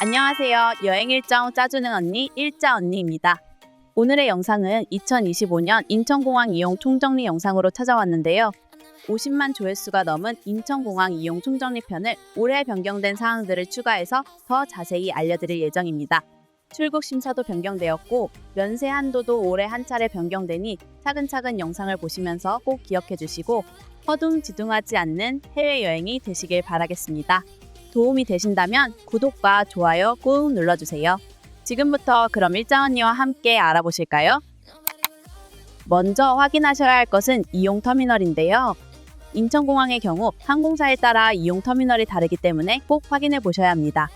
안녕하세요. 여행 일정 짜주는 언니 일자 언니입니다. 오늘의 영상은 2025년 인천공항 이용 총정리 영상으로 찾아왔는데요. 50만 조회수가 넘은 인천공항 이용 총정리 편을 올해 변경된 사항들을 추가해서 더 자세히 알려드릴 예정입니다. 출국 심사도 변경되었고 면세 한도도 올해 한 차례 변경되니 차근차근 영상을 보시면서 꼭 기억해 주시고 허둥지둥하지 않는 해외여행이 되시길 바라겠습니다. 도움이 되신다면 구독과 좋아요 꾹 눌러주세요. 지금부터 그럼 일자 언니와 함께 알아보실까요? 먼저 확인하셔야 할 것은 이용 터미널인데요. 인천공항의 경우 항공사에 따라 이용 터미널이 다르기 때문에 꼭 확인해 보셔야 합니다.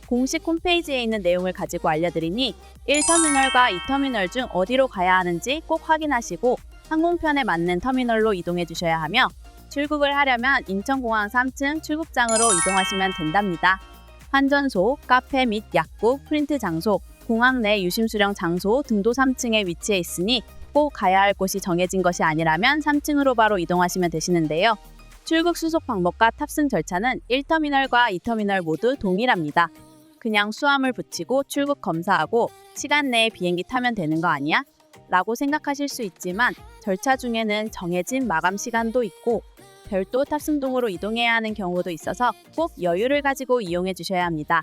공식 홈페이지에 있는 내용을 가지고 알려드리니 1터미널과 2터미널 중 어디로 가야 하는지 꼭 확인하시고 항공편에 맞는 터미널로 이동해 주셔야 하며 출국을 하려면 인천공항 3층 출국장으로 이동하시면 된답니다. 환전소, 카페 및 약국, 프린트 장소, 공항 내 유심 수령 장소 등도 3층에 위치해 있으니 꼭 가야 할 곳이 정해진 것이 아니라면 3층으로 바로 이동하시면 되시는데요. 출국 수속 방법과 탑승 절차는 1터미널과 2터미널 모두 동일합니다. 그냥 수화물 붙이고 출국 검사하고 시간 내에 비행기 타면 되는 거 아니야? 라고 생각하실 수 있지만 절차 중에는 정해진 마감 시간도 있고 별도 탑승동으로 이동해야 하는 경우도 있어서 꼭 여유를 가지고 이용해 주셔야 합니다.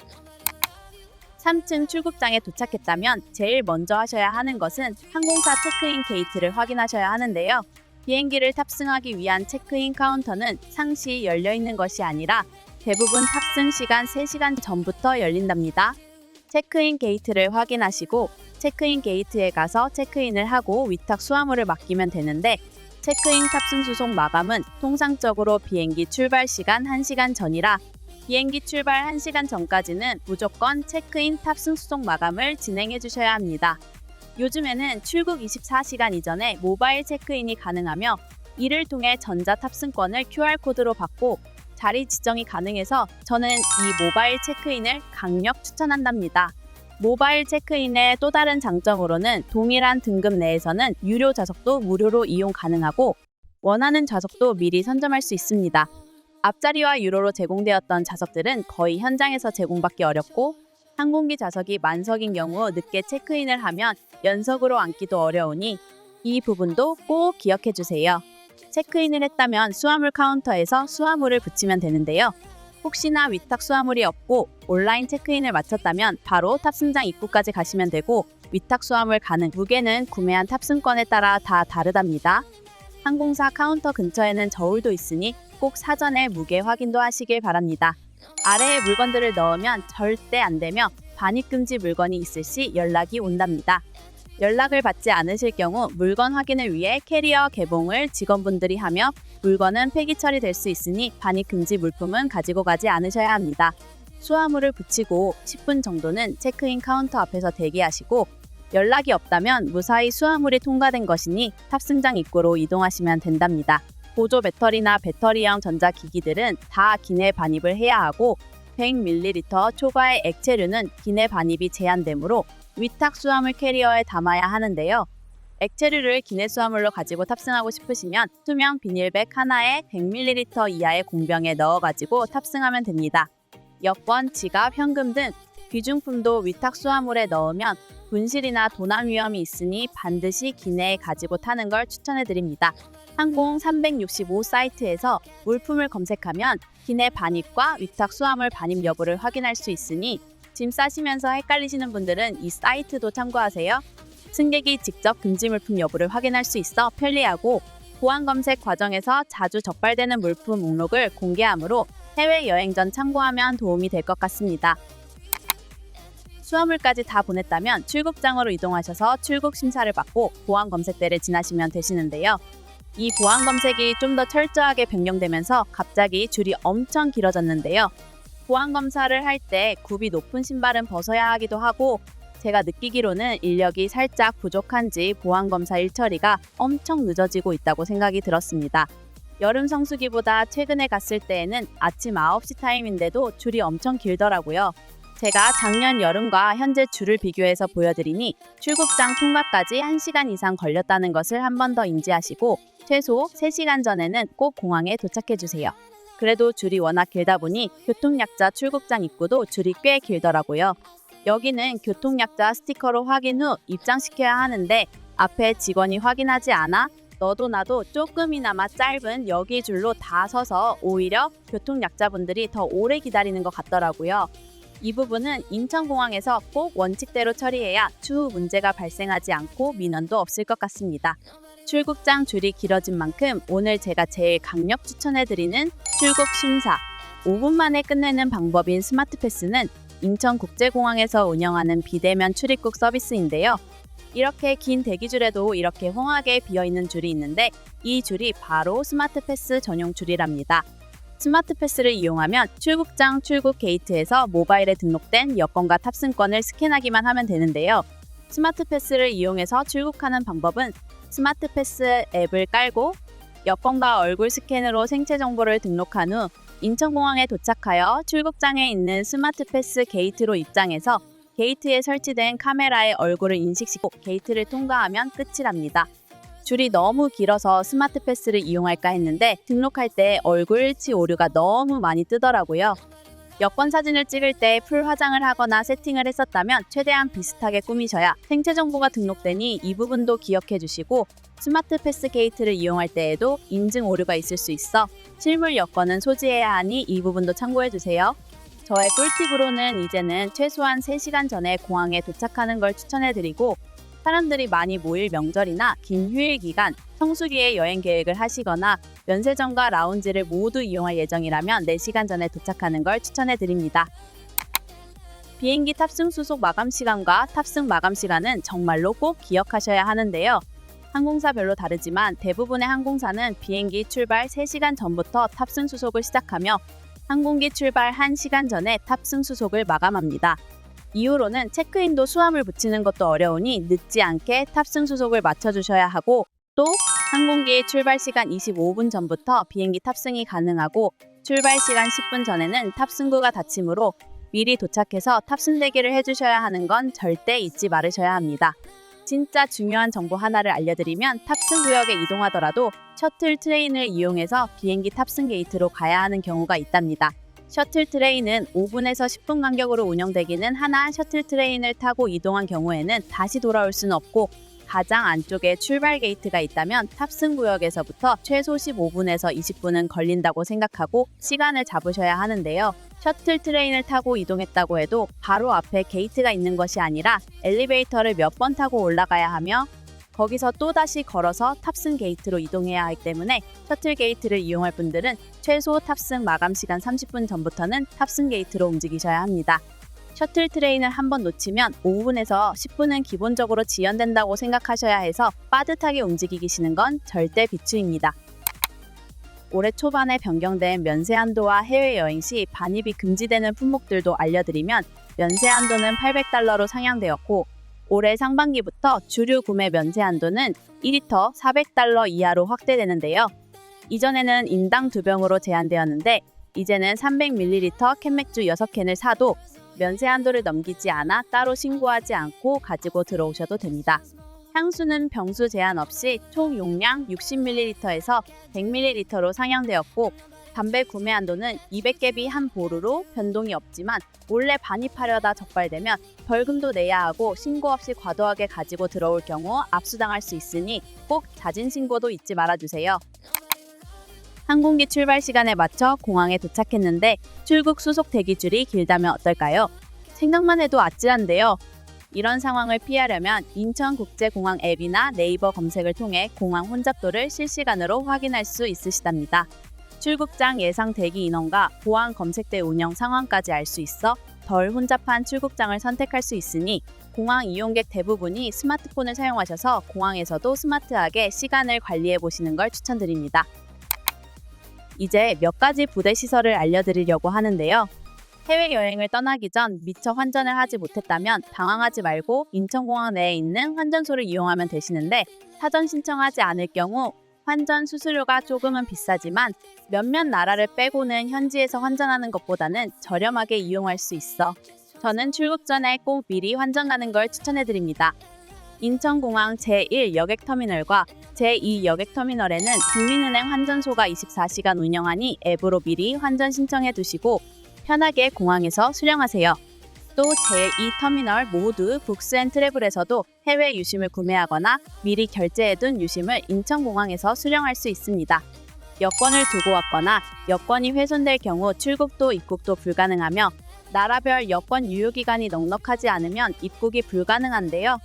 3층 출국장에 도착했다면 제일 먼저 하셔야 하는 것은 항공사 체크인 게이트를 확인하셔야 하는데요. 비행기를 탑승하기 위한 체크인 카운터는 상시 열려 있는 것이 아니라 대부분 탑승 시간 3시간 전부터 열린답니다. 체크인 게이트를 확인하시고 체크인 게이트에 가서 체크인을 하고 위탁 수화물을 맡기면 되는데 체크인 탑승 수속 마감은 통상적으로 비행기 출발 시간 1시간 전이라 비행기 출발 1시간 전까지는 무조건 체크인 탑승 수속 마감을 진행해 주셔야 합니다. 요즘에는 출국 24시간 이전에 모바일 체크인이 가능하며 이를 통해 전자 탑승권을 QR코드로 받고 자리 지정이 가능해서 저는 이 모바일 체크인을 강력 추천한답니다. 모바일 체크인의 또 다른 장점으로는 동일한 등급 내에서는 유료 좌석도 무료로 이용 가능하고 원하는 좌석도 미리 선점할 수 있습니다. 앞자리와 유료로 제공되었던 좌석들은 거의 현장에서 제공받기 어렵고 항공기 좌석이 만석인 경우 늦게 체크인을 하면 연석으로 앉기도 어려우니 이 부분도 꼭 기억해 주세요. 체크인을 했다면 수화물 카운터에서 수화물을 붙이면 되는데요. 혹시나 위탁 수화물이 없고 온라인 체크인을 마쳤다면 바로 탑승장 입구까지 가시면 되고 위탁 수화물 가능 무게는 구매한 탑승권에 따라 다 다르답니다. 항공사 카운터 근처에는 저울도 있으니 꼭 사전에 무게 확인도 하시길 바랍니다. 아래에 물건들을 넣으면 절대 안 되며 반입금지 물건이 있을 시 연락이 온답니다. 연락을 받지 않으실 경우 물건 확인을 위해 캐리어 개봉을 직원분들이 하며 물건은 폐기 처리될 수 있으니 반입 금지 물품은 가지고 가지 않으셔야 합니다. 수화물을 붙이고 10분 정도는 체크인 카운터 앞에서 대기하시고 연락이 없다면 무사히 수화물이 통과된 것이니 탑승장 입구로 이동하시면 된답니다. 보조 배터리나 배터리형 전자기기들은 다 기내 반입을 해야 하고 100ml 초과의 액체류는 기내 반입이 제한되므로 위탁 수화물 캐리어에 담아야 하는데요. 액체류를 기내 수화물로 가지고 탑승하고 싶으시면 투명 비닐백 하나에 100ml 이하의 공병에 넣어가지고 탑승하면 됩니다. 여권, 지갑, 현금 등 귀중품도 위탁 수화물에 넣으면 분실이나 도난 위험이 있으니 반드시 기내에 가지고 타는 걸 추천해드립니다. 항공 365 사이트에서 물품을 검색하면 기내 반입과 위탁 수화물 반입 여부를 확인할 수 있으니 짐 싸시면서 헷갈리시는 분들은 이 사이트도 참고하세요. 승객이 직접 금지 물품 여부를 확인할 수 있어 편리하고 보안 검색 과정에서 자주 적발되는 물품 목록을 공개하므로 해외여행 전 참고하면 도움이 될 것 같습니다. 수화물까지 다 보냈다면 출국장으로 이동하셔서 출국 심사를 받고 보안 검색대를 지나시면 되시는데요. 이 보안 검색이 좀 더 철저하게 변경되면서 갑자기 줄이 엄청 길어졌는데요. 보안 검사를 할 때 굽이 높은 신발은 벗어야 하기도 하고 제가 느끼기로는 인력이 살짝 부족한지 보안 검사 일처리가 엄청 늦어지고 있다고 생각이 들었습니다. 여름 성수기보다 최근에 갔을 때에는 아침 9시 타임인데도 줄이 엄청 길더라고요. 제가 작년 여름과 현재 줄을 비교해서 보여드리니 출국장 통과까지 1시간 이상 걸렸다는 것을 한 번 더 인지하시고 최소 3시간 전에는 꼭 공항에 도착해주세요. 그래도 줄이 워낙 길다 보니 교통약자 출국장 입구도 줄이 꽤 길더라고요. 여기는 교통약자 스티커로 확인 후 입장시켜야 하는데 앞에 직원이 확인하지 않아 너도 나도 조금이나마 짧은 여기 줄로 다 서서 오히려 교통약자분들이 더 오래 기다리는 것 같더라고요. 이 부분은 인천공항에서 꼭 원칙대로 처리해야 추후 문제가 발생하지 않고 민원도 없을 것 같습니다. 출국장 줄이 길어진 만큼 오늘 제가 제일 강력 추천해드리는 출국 심사 5분 만에 끝내는 방법인 스마트패스는 인천국제공항에서 운영하는 비대면 출입국 서비스인데요. 이렇게 긴 대기줄에도 이렇게 휑하게 비어있는 줄이 있는데 이 줄이 바로 스마트패스 전용 줄이랍니다. 스마트패스를 이용하면 출국장 출국 게이트에서 모바일에 등록된 여권과 탑승권을 스캔하기만 하면 되는데요. 스마트패스를 이용해서 출국하는 방법은 스마트패스 앱을 깔고 여권과 얼굴 스캔으로 생체 정보를 등록한 후 인천공항에 도착하여 출국장에 있는 스마트패스 게이트로 입장해서 게이트에 설치된 카메라에 얼굴을 인식시키고 게이트를 통과하면 끝이랍니다. 줄이 너무 길어서 스마트패스를 이용할까 했는데 등록할 때 얼굴 일치 오류가 너무 많이 뜨더라고요. 여권 사진을 찍을 때 풀 화장을 하거나 세팅을 했었다면 최대한 비슷하게 꾸미셔야 생체 정보가 등록되니 이 부분도 기억해 주시고 스마트패스 게이트를 이용할 때에도 인증 오류가 있을 수 있어 실물 여권은 소지해야 하니 이 부분도 참고해 주세요. 저의 꿀팁으로는 이제는 최소한 3시간 전에 공항에 도착하는 걸 추천해드리고 사람들이 많이 모일 명절이나 긴 휴일 기간, 성수기에 여행 계획을 하시거나 면세점과 라운지를 모두 이용할 예정이라면 4시간 전에 도착하는 걸 추천해드립니다. 비행기 탑승 수속 마감 시간과 탑승 마감 시간은 정말로 꼭 기억하셔야 하는데요. 항공사별로 다르지만 대부분의 항공사는 비행기 출발 3시간 전부터 탑승 수속을 시작하며 항공기 출발 1시간 전에 탑승 수속을 마감합니다. 이후로는 체크인도 수함을 붙이는 것도 어려우니 늦지 않게 탑승 수속을 맞춰주셔야 하고 또 항공기 출발 시간 25분 전부터 비행기 탑승이 가능하고 출발 시간 10분 전에는 탑승구가 닫히므로 미리 도착해서 탑승 대기를 해주셔야 하는 건 절대 잊지 말으셔야 합니다. 진짜 중요한 정보 하나를 알려드리면 탑승 구역에 이동하더라도 셔틀 트레인을 이용해서 비행기 탑승 게이트로 가야 하는 경우가 있답니다. 셔틀 트레인은 5분에서 10분 간격으로 운영되기는 하나 셔틀 트레인을 타고 이동한 경우에는 다시 돌아올 수는 없고 가장 안쪽에 출발 게이트가 있다면 탑승 구역에서부터 최소 15분에서 20분은 걸린다고 생각하고 시간을 잡으셔야 하는데요. 셔틀 트레인을 타고 이동했다고 해도 바로 앞에 게이트가 있는 것이 아니라 엘리베이터를 몇 번 타고 올라가야 하며 거기서 또다시 걸어서 탑승 게이트로 이동해야 하기 때문에 셔틀 게이트를 이용할 분들은 최소 탑승 마감 시간 30분 전부터는 탑승 게이트로 움직이셔야 합니다. 셔틀 트레인을 한번 놓치면 5분에서 10분은 기본적으로 지연된다고 생각하셔야 해서 빠듯하게 움직이시는 건 절대 비추입니다. 올해 초반에 변경된 면세 한도와 해외여행 시 반입이 금지되는 품목들도 알려드리면 면세 한도는 $800로 상향되었고 올해 상반기부터 주류 구매 면세 한도는 2리터 $400 이하로 확대되는데요. 이전에는 인당 2병으로 제한되었는데 이제는 300ml 캔맥주 6캔을 사도 면세 한도를 넘기지 않아 따로 신고하지 않고 가지고 들어오셔도 됩니다. 향수는 병수 제한 없이 총 용량 60ml에서 100ml로 상향되었고 담배 구매 한도는 200갭이 한 보루로 변동이 없지만 몰래 반입하려다 적발되면 벌금도 내야 하고 신고 없이 과도하게 가지고 들어올 경우 압수당할 수 있으니 꼭 자진 신고도 잊지 말아주세요. 항공기 출발 시간에 맞춰 공항에 도착했는데 출국 수속 대기줄이 길다면 어떨까요? 생각만 해도 아찔한데요. 이런 상황을 피하려면 인천국제공항 앱이나 네이버 검색을 통해 공항 혼잡도를 실시간으로 확인할 수 있으시답니다. 출국장 예상 대기 인원과 보안 검색대 운영 상황까지 알 수 있어 덜 혼잡한 출국장을 선택할 수 있으니 공항 이용객 대부분이 스마트폰을 사용하셔서 공항에서도 스마트하게 시간을 관리해 보시는 걸 추천드립니다. 이제 몇 가지 부대 시설을 알려드리려고 하는데요. 해외여행을 떠나기 전 미처 환전을 하지 못했다면 당황하지 말고 인천공항 내에 있는 환전소를 이용하면 되시는데 사전 신청하지 않을 경우 환전 수수료가 조금은 비싸지만 몇몇 나라를 빼고는 현지에서 환전하는 것보다는 저렴하게 이용할 수 있어 저는 출국 전에 꼭 미리 환전하는 걸 추천해드립니다. 인천공항 제1여객터미널과 제2여객터미널에는 국민은행 환전소가 24시간 운영하니 앱으로 미리 환전 신청해 두시고 편하게 공항에서 수령하세요. 또 제2터미널 모두 북스앤트래블에서도 해외 유심을 구매하거나 미리 결제해둔 유심을 인천공항에서 수령할 수 있습니다. 여권을 두고 왔거나 여권이 훼손될 경우 출국도 입국도 불가능하며 나라별 여권 유효기간이 넉넉하지 않으면 입국이 불가능한데요.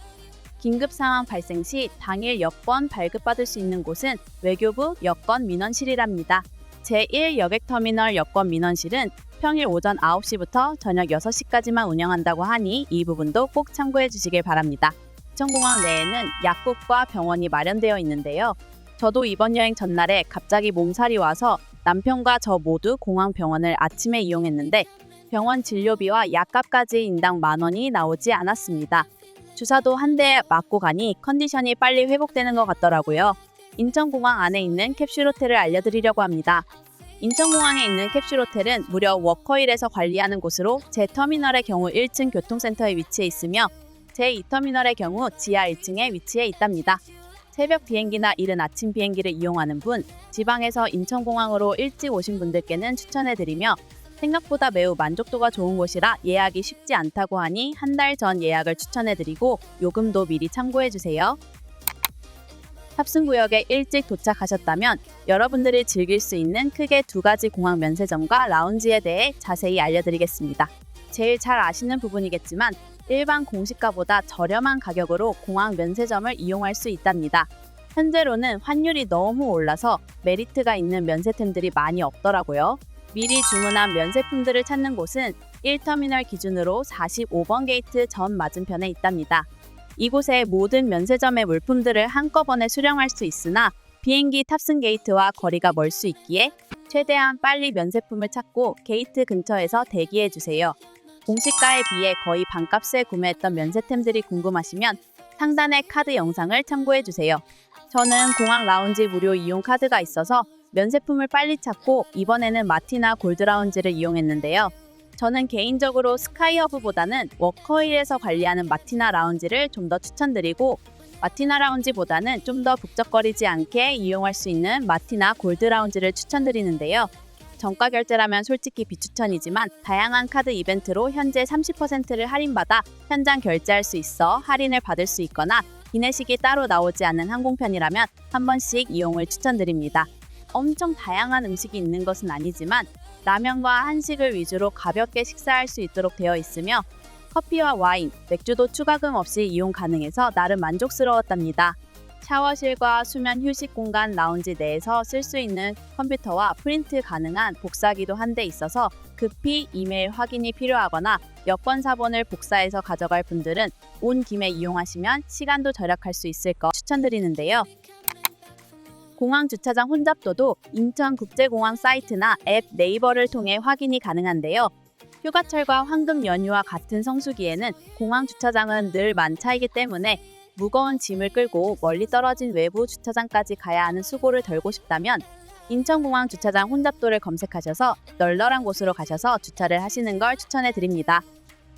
긴급 상황 발생 시 당일 여권 발급받을 수 있는 곳은 외교부 여권 민원실이랍니다. 제1여객터미널 여권 민원실은 평일 오전 9시부터 저녁 6시까지만 운영한다고 하니 이 부분도 꼭 참고해 주시길 바랍니다. 인천공항 내에는 약국과 병원이 마련되어 있는데요. 저도 이번 여행 전날에 갑자기 몸살이 와서 남편과 저 모두 공항 병원을 아침에 이용했는데 병원 진료비와 약값까지 인당 10,000원이 나오지 않았습니다. 주사도 한 대 맞고 가니 컨디션이 빨리 회복되는 것 같더라고요. 인천공항 안에 있는 캡슐호텔을 알려드리려고 합니다. 인천공항에 있는 캡슐호텔은 무려 워커힐에서 관리하는 곳으로 제 터미널의 경우 1층 교통센터에 위치해 있으며 제2터미널의 경우 지하 1층에 위치해 있답니다. 새벽 비행기나 이른 아침 비행기를 이용하는 분, 지방에서 인천공항으로 일찍 오신 분들께는 추천해드리며 생각보다 매우 만족도가 좋은 곳이라 예약이 쉽지 않다고 하니 한 달 전 예약을 추천해드리고 요금도 미리 참고해주세요. 탑승구역에 일찍 도착하셨다면 여러분들이 즐길 수 있는 크게 2가지 공항 면세점과 라운지에 대해 자세히 알려드리겠습니다. 제일 잘 아시는 부분이겠지만 일반 공시가보다 저렴한 가격으로 공항 면세점을 이용할 수 있답니다. 현재로는 환율이 너무 올라서 메리트가 있는 면세템들이 많이 없더라고요. 미리 주문한 면세품들을 찾는 곳은 1터미널 기준으로 45번 게이트 전 맞은편에 있답니다. 이곳에 모든 면세점의 물품들을 한꺼번에 수령할 수 있으나 비행기 탑승 게이트와 거리가 멀 수 있기에 최대한 빨리 면세품을 찾고 게이트 근처에서 대기해주세요. 공시가에 비해 거의 반값에 구매했던 면세템들이 궁금하시면 상단의 카드 영상을 참고해주세요. 저는 공항 라운지 무료 이용 카드가 있어서 면세품을 빨리 찾고 이번에는 마티나 골드 라운지를 이용했는데요. 저는 개인적으로 스카이허브보다는 워커힐에서 관리하는 마티나 라운지를 좀 더 추천드리고 마티나 라운지보다는 좀 더 북적거리지 않게 이용할 수 있는 마티나 골드 라운지를 추천드리는데요. 정가 결제라면 솔직히 비추천이지만 다양한 카드 이벤트로 현재 30%를 할인받아 현장 결제할 수 있어 할인을 받을 수 있거나 기내식이 따로 나오지 않는 항공편이라면 한 번씩 이용을 추천드립니다. 엄청 다양한 음식이 있는 것은 아니지만 라면과 한식을 위주로 가볍게 식사할 수 있도록 되어 있으며 커피와 와인, 맥주도 추가금 없이 이용 가능해서 나름 만족스러웠답니다. 샤워실과 수면 휴식 공간 라운지 내에서 쓸 수 있는 컴퓨터와 프린트 가능한 복사기도 한 대 있어서 급히 이메일 확인이 필요하거나 여권 사본을 복사해서 가져갈 분들은 온 김에 이용하시면 시간도 절약할 수 있을 거 추천드리는데요. 공항 주차장 혼잡도도 인천국제공항 사이트나 앱 네이버를 통해 확인이 가능한데요. 휴가철과 황금 연휴와 같은 성수기에는 공항 주차장은 늘 만차이기 때문에 무거운 짐을 끌고 멀리 떨어진 외부 주차장까지 가야 하는 수고를 덜고 싶다면 인천공항 주차장 혼잡도를 검색하셔서 널널한 곳으로 가셔서 주차를 하시는 걸 추천해 드립니다.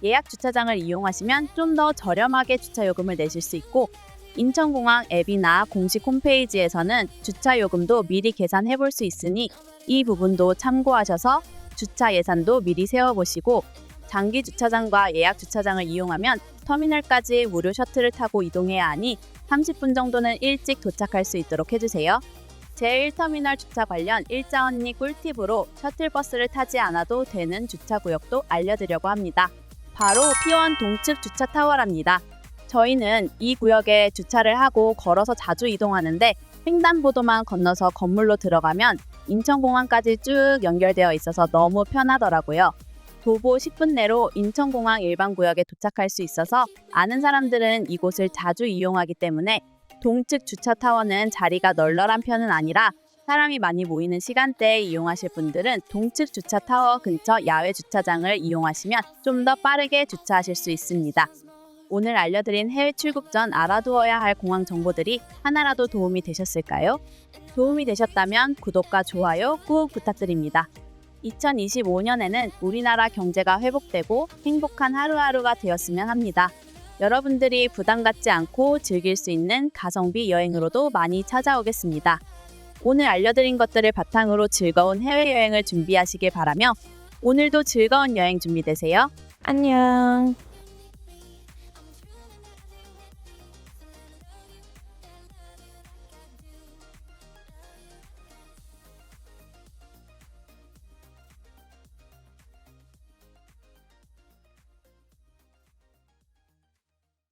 예약 주차장을 이용하시면 좀 더 저렴하게 주차 요금을 내실 수 있고 인천공항 앱이나 공식 홈페이지에서는 주차 요금도 미리 계산해 볼 수 있으니 이 부분도 참고하셔서 주차 예산도 미리 세워보시고 장기 주차장과 예약 주차장을 이용하면 터미널까지 무료 셔틀을 타고 이동해야 하니 30분 정도는 일찍 도착할 수 있도록 해주세요. 제1터미널 주차 관련 일자 언니 꿀팁으로 셔틀버스를 타지 않아도 되는 주차구역도 알려드리려고 합니다. 바로 P1 동측 주차 타워랍니다. 저희는 이 구역에 주차를 하고 걸어서 자주 이동하는데 횡단보도만 건너서 건물로 들어가면 인천공항까지 쭉 연결되어 있어서 너무 편하더라고요. 도보 10분 내로 인천공항 일반 구역에 도착할 수 있어서 아는 사람들은 이곳을 자주 이용하기 때문에 동측 주차 타워는 자리가 널널한 편은 아니라 사람이 많이 모이는 시간대에 이용하실 분들은 동측 주차 타워 근처 야외 주차장을 이용하시면 좀 더 빠르게 주차하실 수 있습니다. 오늘 알려드린 해외 출국 전 알아두어야 할 공항 정보들이 하나라도 도움이 되셨을까요? 도움이 되셨다면 구독과 좋아요 꾹 부탁드립니다. 2025년에는 우리나라 경제가 회복되고 행복한 하루하루가 되었으면 합니다. 여러분들이 부담 갖지 않고 즐길 수 있는 가성비 여행으로도 많이 찾아오겠습니다. 오늘 알려드린 것들을 바탕으로 즐거운 해외여행을 준비하시길 바라며 오늘도 즐거운 여행 준비되세요. 안녕.